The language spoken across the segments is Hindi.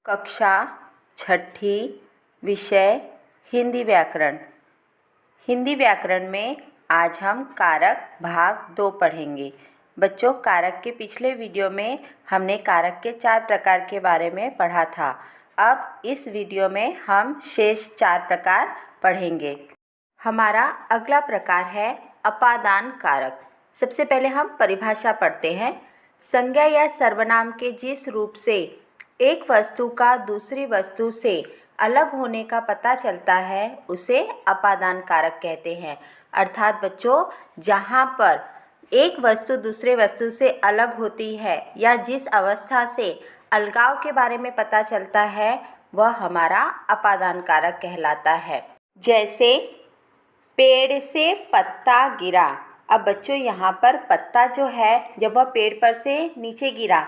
कक्षा छठी विषय हिंदी व्याकरण। हिंदी व्याकरण में आज हम कारक भाग 2 पढ़ेंगे। बच्चों, कारक के पिछले वीडियो में हमने कारक के 4 प्रकार के बारे में पढ़ा था। अब इस वीडियो में हम शेष 4 प्रकार पढ़ेंगे। हमारा अगला प्रकार है अपादान कारक। सबसे पहले हम परिभाषा पढ़ते हैं। संज्ञा या सर्वनाम के जिस रूप से एक वस्तु का दूसरी वस्तु से अलग होने का पता चलता है उसे अपादान कारक कहते हैं। अर्थात बच्चों, जहाँ पर एक वस्तु दूसरे वस्तु से अलग होती है या जिस अवस्था से अलगाव के बारे में पता चलता है वह हमारा अपादान कारक कहलाता है। जैसे पेड़ से पत्ता गिरा। अब बच्चों, यहाँ पर पत्ता जो है जब वह पेड़ पर से नीचे गिरा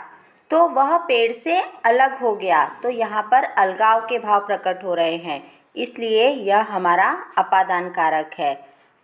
तो वह पेड़ से अलग हो गया, तो यहाँ पर अलगाव के भाव प्रकट हो रहे हैं, इसलिए यह हमारा अपादान कारक है।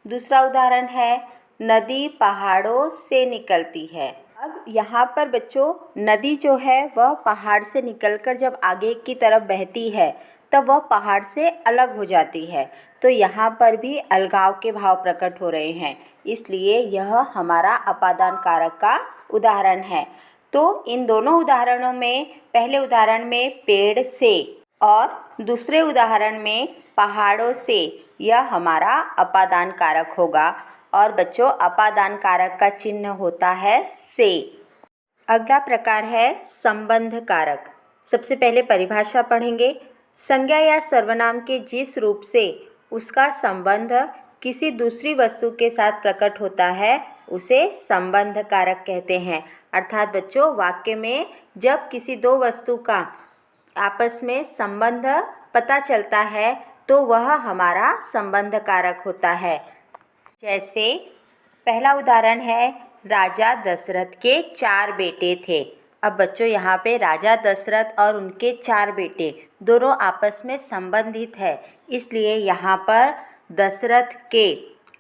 दूसरा उदाहरण है नदी पहाड़ों से निकलती है। अब यहाँ पर बच्चों, नदी जो है वह पहाड़ से निकलकर जब आगे की तरफ बहती है तब वह पहाड़ से अलग हो जाती है, तो यहाँ पर भी अलगाव के भाव प्रकट हो रहे हैं, इसलिए यह हमारा अपादान कारक का उदाहरण है। तो इन दोनों उदाहरणों में, पहले उदाहरण में पेड़ से और दूसरे उदाहरण में पहाड़ों से, यह हमारा अपादान कारक होगा। और बच्चों, अपादान कारक का चिन्ह होता है से। अगला प्रकार है संबंध कारक। सबसे पहले परिभाषा पढ़ेंगे। संज्ञा या सर्वनाम के जिस रूप से उसका संबंध किसी दूसरी वस्तु के साथ प्रकट होता है उसे संबंध कारक कहते हैं। अर्थात बच्चों, वाक्य में जब किसी दो वस्तु का आपस में संबंध पता चलता है तो वह हमारा संबंध कारक होता है। जैसे पहला उदाहरण है राजा दशरथ के 4 बेटे थे। अब बच्चों, यहाँ पे राजा दशरथ और उनके 4 बेटे दोनों आपस में संबंधित है, इसलिए यहाँ पर दशरथ के,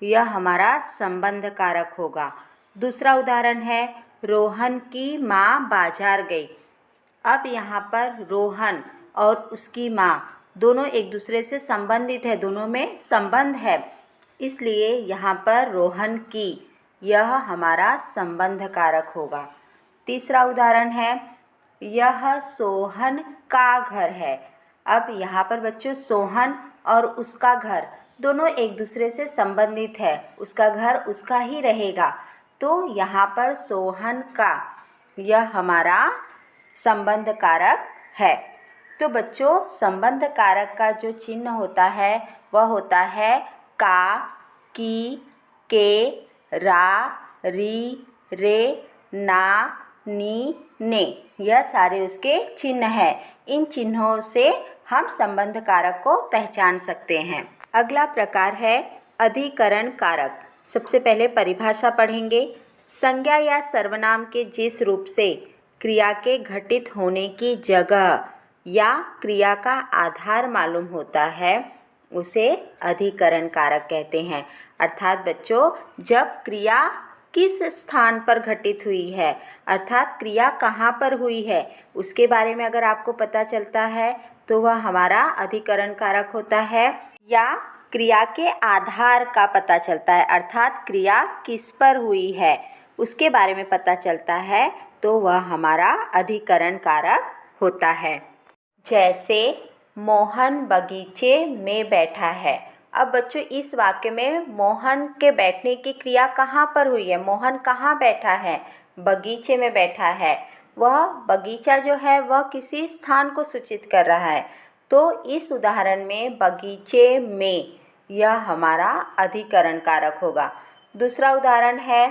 यह हमारा संबंध कारक होगा। दूसरा उदाहरण है रोहन की माँ बाजार गई। अब यहाँ पर रोहन और उसकी माँ दोनों एक दूसरे से संबंधित है, दोनों में संबंध है, इसलिए यहाँ पर रोहन की, यह हमारा संबंध कारक होगा। तीसरा उदाहरण है यह सोहन का घर है। अब यहाँ पर बच्चों, सोहन और उसका घर दोनों एक दूसरे से संबंधित है, उसका घर उसका ही रहेगा, तो यहाँ पर सोहन का, यह हमारा संबंध कारक है। तो बच्चों, संबंध कारक का जो चिन्ह होता है वह होता है का, की, के, रा, री, रे, ना, नी, ने, यह सारे उसके चिन्ह हैं। इन चिन्हों से हम संबंध कारक को पहचान सकते हैं। अगला प्रकार है अधिकरण कारक। सबसे पहले परिभाषा पढ़ेंगे। संज्ञा या सर्वनाम के जिस रूप से क्रिया के घटित होने की जगह या क्रिया का आधार मालूम होता है उसे अधिकरण कारक कहते हैं। अर्थात बच्चों, जब क्रिया किस स्थान पर घटित हुई है, अर्थात क्रिया कहाँ पर हुई है, उसके बारे में अगर आपको पता चलता है तो वह हमारा अधिकरण कारक होता है। या क्रिया के आधार का पता चलता है, अर्थात क्रिया किस पर हुई है उसके बारे में पता चलता है, तो वह हमारा अधिकरण कारक होता है। जैसे मोहन बगीचे में बैठा है। अब बच्चों, इस वाक्य में मोहन के बैठने की क्रिया कहाँ पर हुई है? मोहन कहाँ बैठा है? बगीचे में बैठा है। वह बगीचा जो है वह किसी स्थान को सूचित कर रहा है, तो इस उदाहरण में बगीचे में, यह हमारा अधिकरण कारक होगा। दूसरा उदाहरण है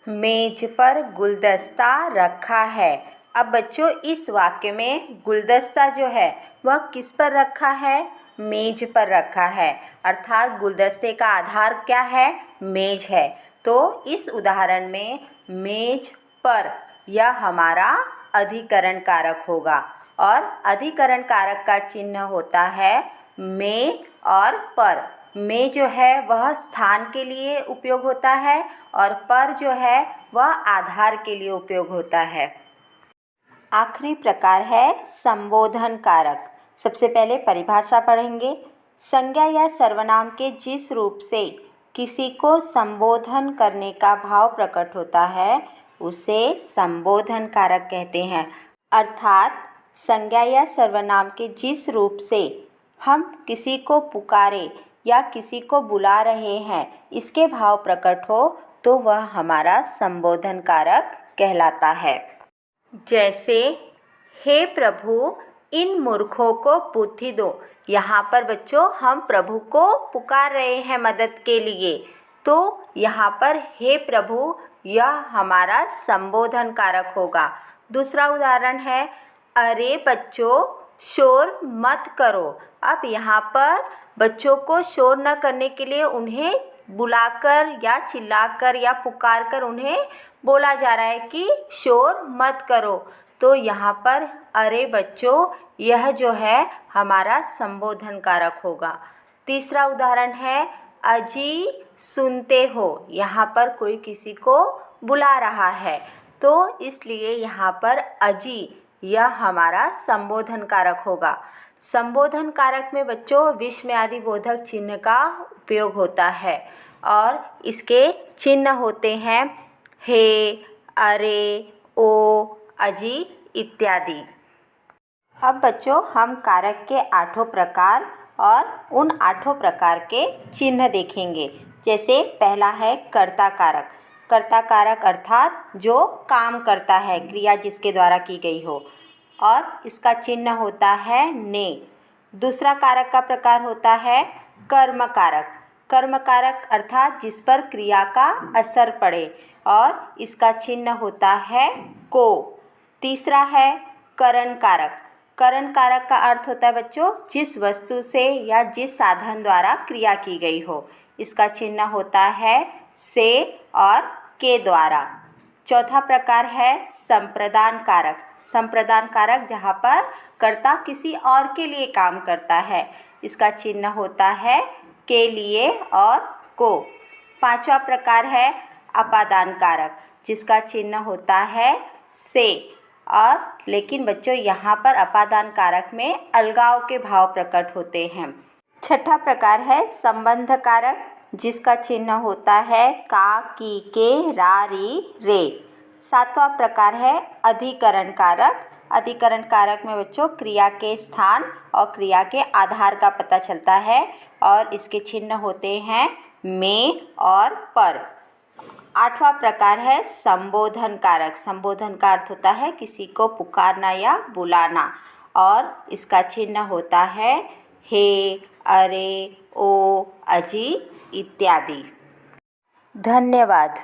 मेज पर गुलदस्ता रखा है। अब बच्चों, इस वाक्य में गुलदस्ता जो है वह किस पर रखा है? मेज पर रखा है, अर्थात गुलदस्ते का आधार क्या है? मेज है, तो इस उदाहरण में मेज पर, यह हमारा अधिकरण कारक होगा। और अधिकरण कारक का चिन्ह होता है में और पर। में जो है वह स्थान के लिए उपयोग होता है और पर जो है वह आधार के लिए उपयोग होता है। आखिरी प्रकार है संबोधन कारक। सबसे पहले परिभाषा पढ़ेंगे। संज्ञा या सर्वनाम के जिस रूप से किसी को संबोधन करने का भाव प्रकट होता है उसे संबोधन कारक कहते हैं। अर्थात संज्ञा या सर्वनाम के जिस रूप से हम किसी को पुकारे या किसी को बुला रहे हैं इसके भाव प्रकट हो तो वह हमारा संबोधन कारक कहलाता है। जैसे हे प्रभु इन मूर्खों को बुद्धि दो। यहाँ पर बच्चों हम प्रभु को पुकार रहे हैं मदद के लिए, तो यहाँ पर हे प्रभु यह हमारा संबोधन कारक होगा। दूसरा उदाहरण है अरे बच्चों शोर मत करो। अब यहाँ पर बच्चों को शोर न करने के लिए उन्हें बुलाकर या चिल्लाकर या पुकारकर उन्हें बोला जा रहा है कि शोर मत करो। तो यहाँ पर अरे बच्चों यह जो है हमारा संबोधन कारक होगा। तीसरा उदाहरण है अजी सुनते हो। यहाँ पर कोई किसी को बुला रहा है तो इसलिए यहाँ पर अजी यह हमारा संबोधन कारक होगा। संबोधन कारक में बच्चों विस्मयादि बोधक चिन्ह का उपयोग होता है और इसके चिन्ह होते हैं हे, अरे, ओ, अजी इत्यादि। अब बच्चों हम कारक के 8 प्रकार और उन 8 प्रकार के चिन्ह देखेंगे। जैसे पहला है कर्ता कारक। कर्ता कारक अर्थात जो काम करता है, क्रिया जिसके द्वारा की गई हो, और इसका चिन्ह होता है ने। दूसरा कारक का प्रकार होता है कर्म कारक। कर्म कारक अर्थात जिस पर क्रिया का असर पड़े और इसका चिन्ह होता है को। तीसरा है करण कारक। करण कारक का अर्थ होता है बच्चों जिस वस्तु से या जिस साधन द्वारा क्रिया की गई हो, इसका चिन्ह होता है से और के द्वारा। चौथा प्रकार है संप्रदान कारक। संप्रदान कारक जहाँ पर कर्ता किसी और के लिए काम करता है, इसका चिन्ह होता है के लिए और को। पांचवा प्रकार है अपादान कारक जिसका चिन्ह होता है से और, लेकिन बच्चों यहाँ पर अपादान कारक में अलगाव के भाव प्रकट होते हैं। छठा प्रकार है संबंध कारक जिसका चिन्ह होता है का, की, के, रा, री, रे। सातवां प्रकार है अधिकरण कारक। अधिकरण कारक में बच्चों क्रिया के स्थान और क्रिया के आधार का पता चलता है और इसके चिन्ह होते हैं में और पर। आठवां प्रकार है संबोधन कारक। संबोधन का अर्थ होता है किसी को पुकारना या बुलाना और इसका चिन्ह होता है हे, अरे, ओ, अजी इत्यादि। धन्यवाद।